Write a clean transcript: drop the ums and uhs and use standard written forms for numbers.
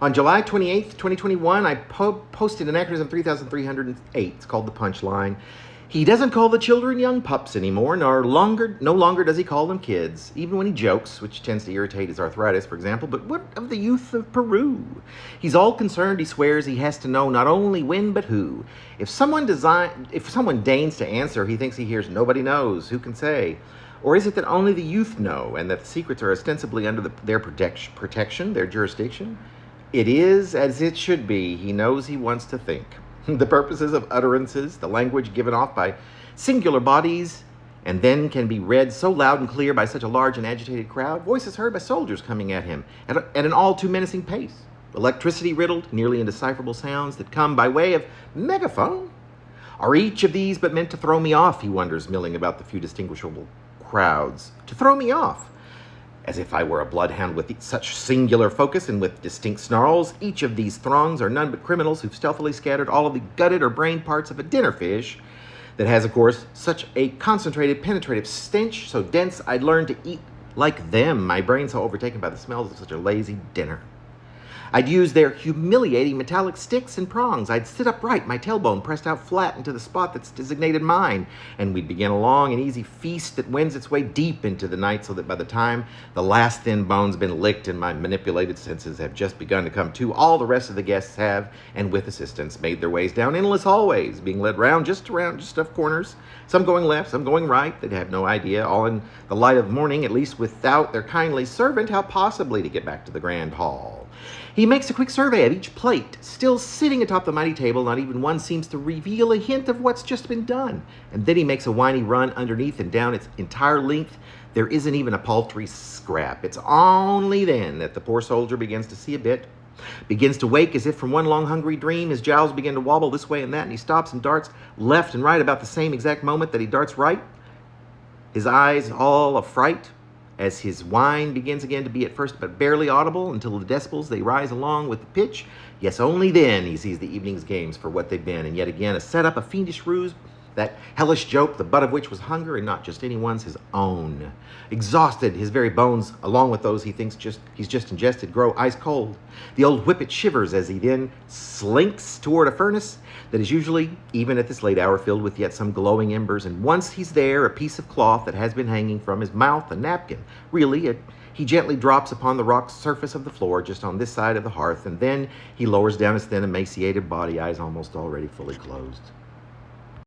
On July 28th, 2021, I posted Anachronism 3308. It's called The Punchline. He doesn't call the children young pups anymore, no longer does he call them kids, even when he jokes, which tends to irritate his arthritis, for example. But what of the youth of Peru? He's all concerned, he swears, he has to know not only when, but who. If someone deigns to answer, he thinks he hears nobody knows, who can say? Or is it that only the youth know, and that the secrets are ostensibly under their protection, their jurisdiction? It is as it should be. He knows he wants to think. The purposes of utterances, the language given off by singular bodies, and then can be read so loud and clear by such a large and agitated crowd, voices heard by soldiers coming at him at an all too menacing pace, electricity-riddled, nearly indecipherable sounds that come by way of megaphone. Are each of these but meant to throw me off, he wonders, milling about the few distinguishable crowds. To throw me off, as if I were a bloodhound with such singular focus and with distinct snarls. Each of these throngs are none but criminals who've stealthily scattered all of the gutted or brain parts of a dinner fish that has, of course, such a concentrated, penetrative stench, so dense I'd learn to eat like them, my brain so overtaken by the smells of such a lazy dinner. I'd use their humiliating metallic sticks and prongs. I'd sit upright, my tailbone pressed out flat into the spot that's designated mine, and we'd begin a long and easy feast that wends its way deep into the night, so that by the time the last thin bone's been licked and my manipulated senses have just begun to come to, all the rest of the guests have, and with assistance, made their ways down endless hallways, being led just off corners, some going left, some going right. They'd have no idea, all in the light of morning, at least without their kindly servant, how possibly to get back to the grand hall. He makes a quick survey of each plate, still sitting atop the mighty table. Not even one seems to reveal a hint of what's just been done. And then he makes a whiny run underneath and down its entire length. There isn't even a paltry scrap. It's only then that the poor soldier begins to see a bit, begins to wake as if from one long hungry dream. His jowls begin to wobble this way and that, and he stops and darts left and right about the same exact moment that he darts right. His eyes all affright, as his whine begins again to be at first but barely audible until the decibels, they rise along with the pitch. Yes, only then he sees the evening's games for what they've been, and yet again a setup, a fiendish ruse, that hellish joke, the butt of which was hunger, and not just anyone's, his own. Exhausted, his very bones, along with those he thinks he's just ingested, grow ice cold. The old whippet shivers as he then slinks toward a furnace that is usually, even at this late hour, filled with yet some glowing embers, and once he's there, a piece of cloth that has been hanging from his mouth, a napkin. Really, he gently drops upon the rock surface of the floor just on this side of the hearth, and then he lowers down his thin, emaciated body, eyes almost already fully closed.